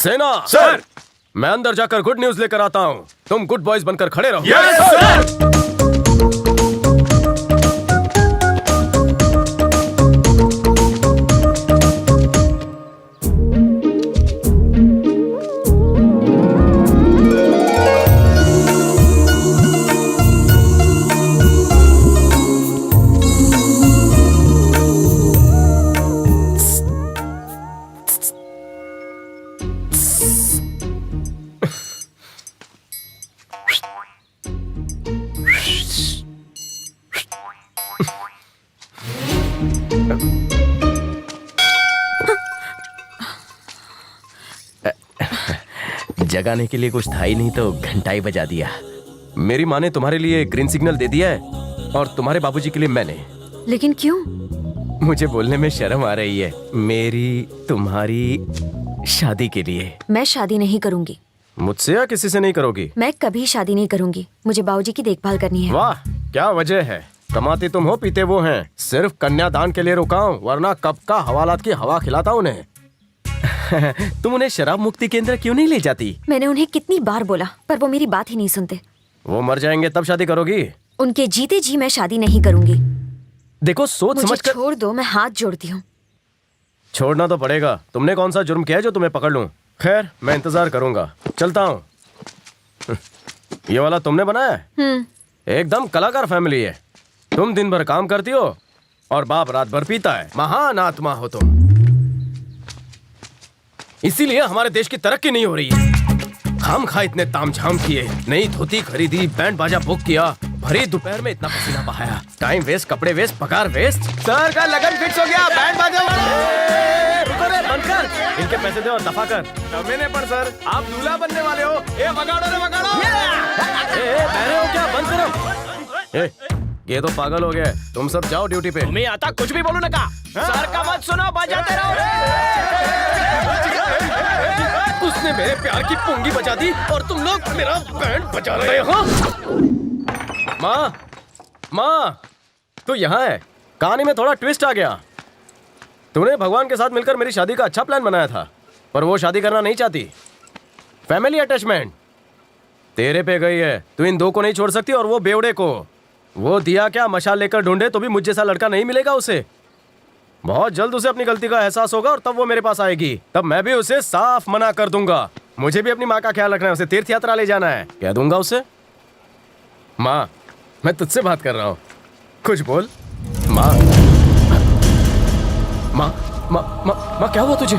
सेना सर। मैं अंदर जाकर गुड न्यूज लेकर आता हूँ। तुम गुड बॉयज बनकर खड़े रहो। Yes sir. जगाने के लिए कुछ था ही नहीं तो घंटा ही बजा दिया। मेरी माँ ने तुम्हारे लिए ग्रीन सिग्नल दे दिया है और तुम्हारे बाबूजी के लिए मैंने। लेकिन क्यों? मुझे बोलने में शर्म आ रही है। मेरी तुम्हारी शादी के लिए। मैं शादी नहीं करूंगी। मुझसे या किसी से नहीं करोगी? मैं कभी शादी नहीं करूंगी। मुझे बाबूजी की देखभाल करनी है। वाह, क्या वजह है? कमाते तुम हो, पीते वो हैं। सिर्फ कन्यादान के लिए रुका हूँ, वरना कब का हवालात की हवा खिलाता उन्हें। तुम उन्हें शराब मुक्ति केंद्र क्यों नहीं ले जाती? मैंने उन्हें कितनी बार बोला, पर वो मेरी बात ही नहीं सुनते। वो मर जाएंगे तब शादी करोगी? उनके जीते जी मैं शादी नहीं करूंगी। देखो, सोच मुझे समझ कर। छोड़ दो, मैं हाथ जोड़ती हूँ। छोड़ना तो पड़ेगा। तुमने कौन सा जुर्म किया है जो तुम्हें पकड़ लूं? खैर, मैं इंतजार करूंगा। चलता हूँ। ये वाला तुमने बनाया है? एकदम कलाकार फैमिली है। तुम दिन भर काम करती हो और बाप रात भर पीता है। महान आत्मा हो तुम। इसीलिए हमारे देश की तरक्की नहीं हो रही है। हम खा इतने तामझाम किए, नई धोती खरीदी, बैंड बाजा बुक किया, भरी दोपहर में इतना पसीना बहाया, टाइम वेस्ट, कपड़े वेस्ट, पगार वेस्ट। सर का लगन फिक्स हो गया। बैंड बाजा रुको रे, बंद कर। इनके पैसे दे और दफा कर। मैंने पर सर, आप दूल्हा बनने वाले हो। ए वगाड़ो रे वगाड़ो। बहरे हो क्या? बंद करो। ये तो पागल हो गए। तुम सब जाओ ड्यूटी पे। तुम्हें आता कुछ भी बोलू ना का। सर का मत सुनो, बजाते रहो। उसने मेरे प्यार की पुंगी बजा दी और तुम लोग मेरा बैंड बजा रहे हो। माँ, माँ, तू यहाँ है। कहानी में थोड़ा ट्विस्ट आ गया। तूने भगवान के साथ मिलकर मेरी शादी का अच्छा प्लान बनाया था, पर वो शादी करना नहीं चाहती। फैमिली अटैचमेंट तेरे पे गई है। तू इन दो को नहीं छोड़ सकती और वो बेवड़े को। वो दिया क्या मशाल लेकर ढूंढे तो भी मुझ जैसा लड़का नहीं मिलेगा उसे। बहुत जल्द उसे अपनी गलती का एहसास होगा और तब वो मेरे पास आएगी। तब मैं भी उसे साफ मना कर दूंगा। मुझे भी अपनी माँ का ख्याल रखना है। उसे तीर्थ यात्रा ले जाना है। कह दूंगा उसे, माँ मैं तुझसे बात कर रहा हूँ, कुछ बोल। माँ, माँ, माँ, माँ, माँ, क्या हुआ तुझे?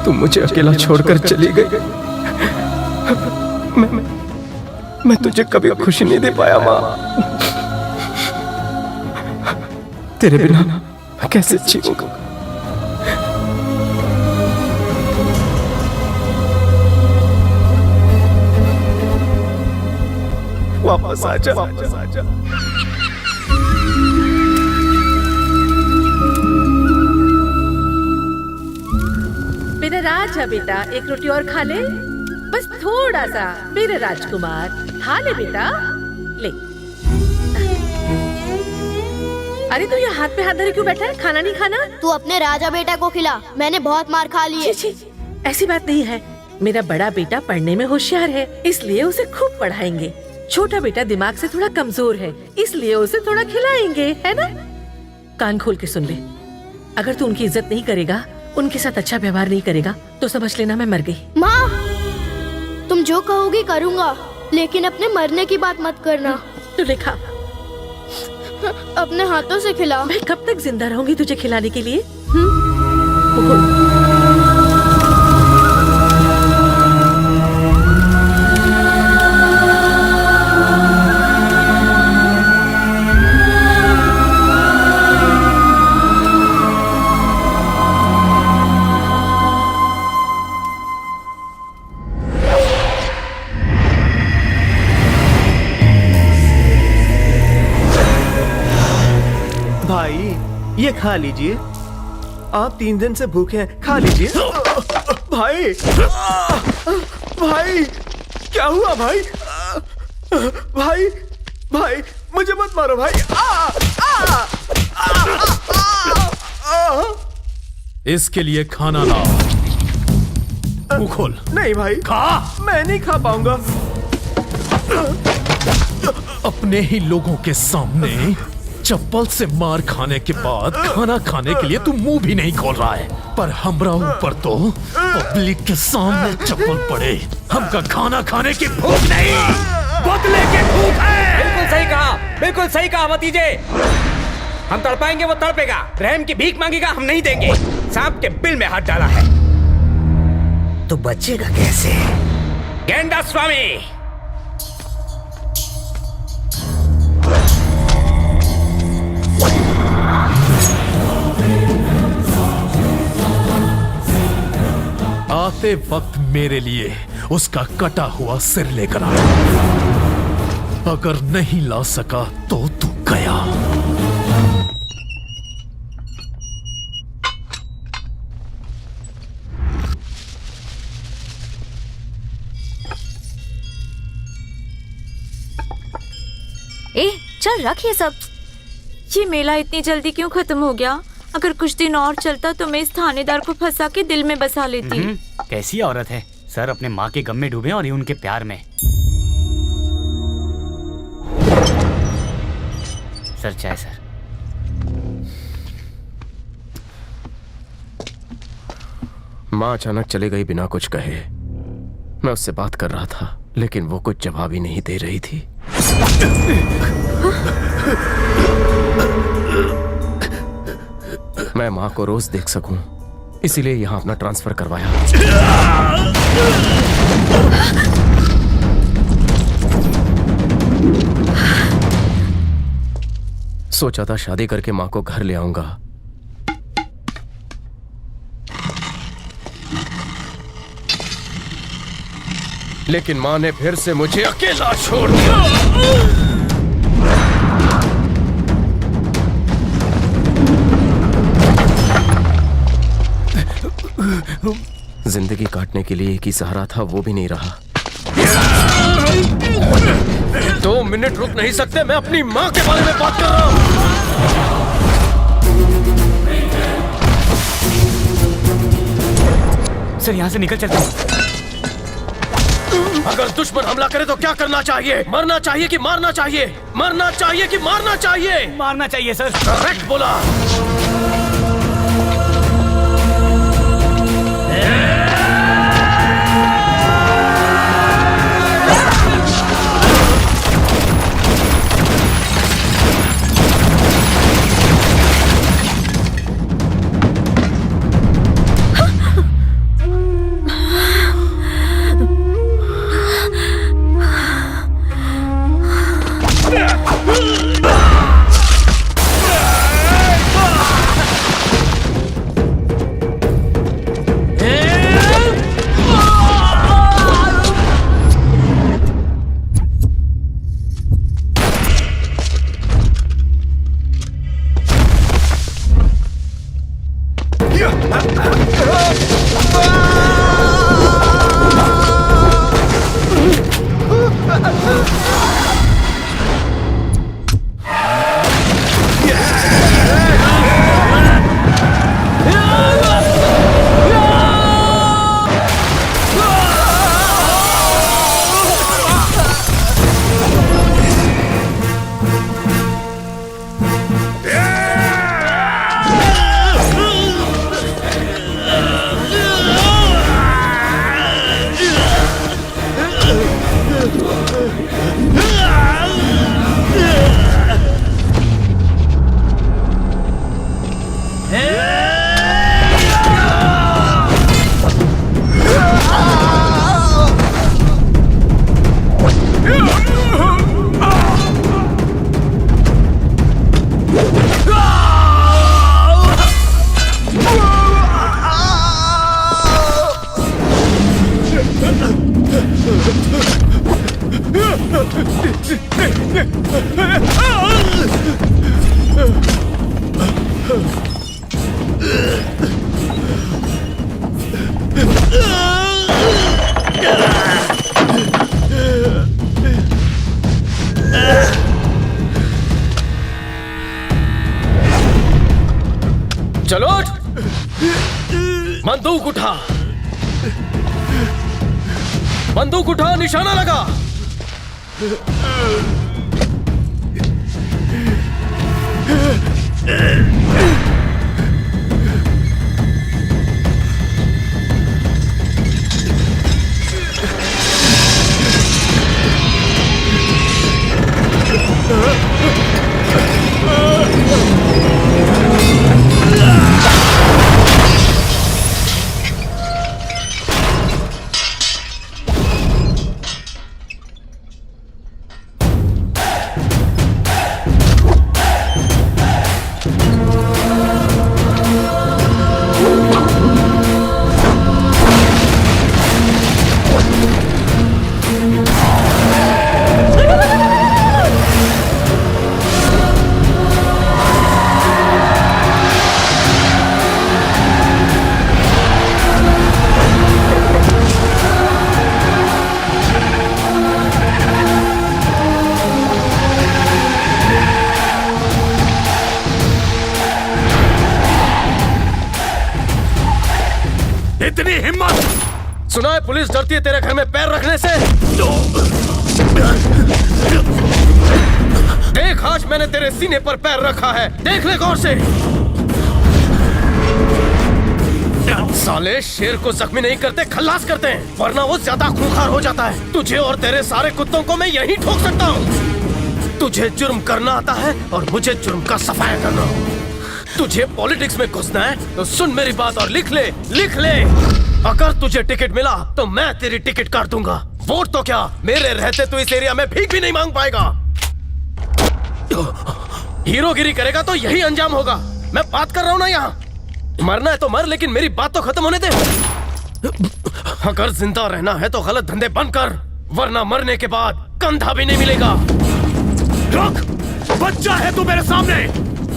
तुम मुझे अकेला छोड़कर चली गई। मैं तुझे कभी खुशी नहीं दे पाया माँ। तेरे बिना मैं कैसे जीऊंगा? वापस आजा, वापस आजा। मेरा राजा बेटा, एक रोटी और खा ले, बस थोड़ा सा। मेरे राजकुमार, खा ले बेटा, ले। अरे तू ये हाथ पे हाथ धरे क्यों बैठा है? खाना नहीं खाना? तू अपने राजा बेटा को खिला, मैंने बहुत मार खा ली है। छी, छी, ऐसी बात नहीं है। मेरा बड़ा बेटा पढ़ने में होशियार है, इसलिए उसे खूब पढ़ाएंगे। छोटा बेटा दिमाग से थोड़ा कमजोर है, इसलिए उसे थोड़ा खिलाएंगे, है ना? कान खोल के सुन ले। अगर तू उनकी इज्जत नहीं करेगा, उनके साथ अच्छा व्यवहार नहीं करेगा, तो समझ लेना मैं मर गई। माँ, तुम जो कहोगी करूँगा, लेकिन अपने मरने की बात मत करना। तू लिखा अपने हाथों से खिला। मैं कब तक जिंदा रहूंगी तुझे खिलाने के लिए? भाई ये खा लीजिए। आप 3 दिन से भूखे हैं, खा लीजिए। भाई भाई क्या हुआ भाई? भाई भाई मुझे मत मारो भाई। इसके लिए खाना लाओ। मुंह खोल। नहीं भाई, खा। मैं नहीं खा पाऊंगा। अपने ही लोगों के सामने चप्पल से मार खाने के बाद खाना खाने के लिए तू मुंह भी नहीं खोल रहा है, पर हमरा ऊपर तो पब्लिक के सामने चप्पल पड़े। हमका खाना खाने की भूख नहीं, बदले की भूख है। बिल्कुल सही कहा भतीजे। हम तड़पाएंगे, वो तड़पेगा। रहम की भीख मांगेगा, हम नहीं देंगे। सांप के बिल में हाथ डाला है तो बचेगा कैसे? गेंडा स्वामी, आते वक्त मेरे लिए उसका कटा हुआ सिर लेकर आया। अगर नहीं ला सका तो तू गया। ए चल रख ये सब। ये मेला इतनी जल्दी क्यों खत्म हो गया? अगर कुछ दिन और चलता तो मैं इस थानेदार को फंसा के दिल में बसा लेती। कैसी औरत है सर, अपने माँ के गम में डूबे और ये उनके प्यार में। सर चाय सर। माँ अचानक चली गई बिना कुछ कहे। मैं उससे बात कर रहा था लेकिन वो कुछ जवाब ही नहीं दे रही थी। मैं माँ को रोज देख सकूं, इसीलिए यहां अपना ट्रांसफर करवाया। सोचा था शादी करके माँ को घर ले आऊंगा, लेकिन माँ ने फिर से मुझे अकेला छोड़ दिया। जिंदगी काटने के लिए एक ही सहारा था, वो भी नहीं रहा। 2 मिनट रुक नहीं सकते? मैं अपनी माँ के बारे में बात कर रहा हूँ। सर यहाँ से निकल चलते हैं। अगर दुश्मन हमला करे तो क्या करना चाहिए? मरना चाहिए कि मारना चाहिए? मरना चाहिए कि मारना चाहिए? मारना चाहिए सर। करेक्ट बोला। बंदूक उठा, बंदूक उठा, निशाना लगा। इतनी हिम्मत! सुना है पुलिस डरती है तेरे घर में पैर रखने से। देख, आज मैंने तेरे सीने पर पैर रखा है, देख ले गौर से। साले शेर को जख्मी नहीं करते, खल्लास करते हैं, वरना वो ज्यादा खूंखार हो जाता है। तुझे और तेरे सारे कुत्तों को मैं यहीं ठोक सकता हूँ। तुझे जुर्म करना आता है और मुझे जुर्म का सफाया करना। तुझे पॉलिटिक्स में घुसना है तो सुन मेरी बात और लिख ले, लिख ले। अगर तुझे टिकट मिला तो मैं तेरी टिकट काट दूंगा। वोट तो क्या, मेरे रहते तो इस एरिया में भीख भी नहीं मांग पाएगा। हीरोगिरी करेगा तो यही अंजाम होगा। मैं बात कर रहा हूं ना, यहाँ मरना है तो मर, लेकिन मेरी बात तो खत्म होने दे। अगर जिंदा रहना है तो गलत धंधे बंद कर, वरना मरने के बाद कंधा भी नहीं मिलेगा। रुक! बच्चा है तू मेरे सामने।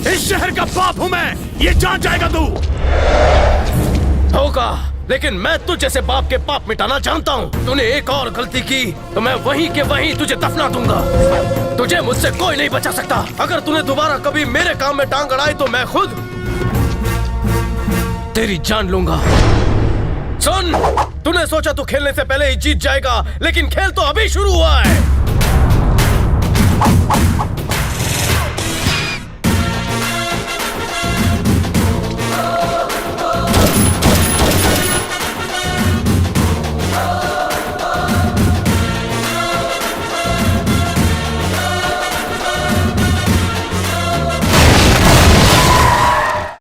इस शहर का बाप हूं मैं, ये जान जाएगा तू। होगा, लेकिन मैं तुझ जैसे बाप के पाप मिटाना जानता हूँ। तूने एक और गलती की तो मैं वहीं के वहीं तुझे दफना दूंगा। तुझे मुझसे कोई नहीं बचा सकता। अगर तूने दोबारा कभी मेरे काम में टांग अड़ाई तो मैं खुद तेरी जान लूंगा। सुन, तूने सोचा तू खेलने से पहले ही जीत जाएगा, लेकिन खेल तो अभी शुरू हुआ है।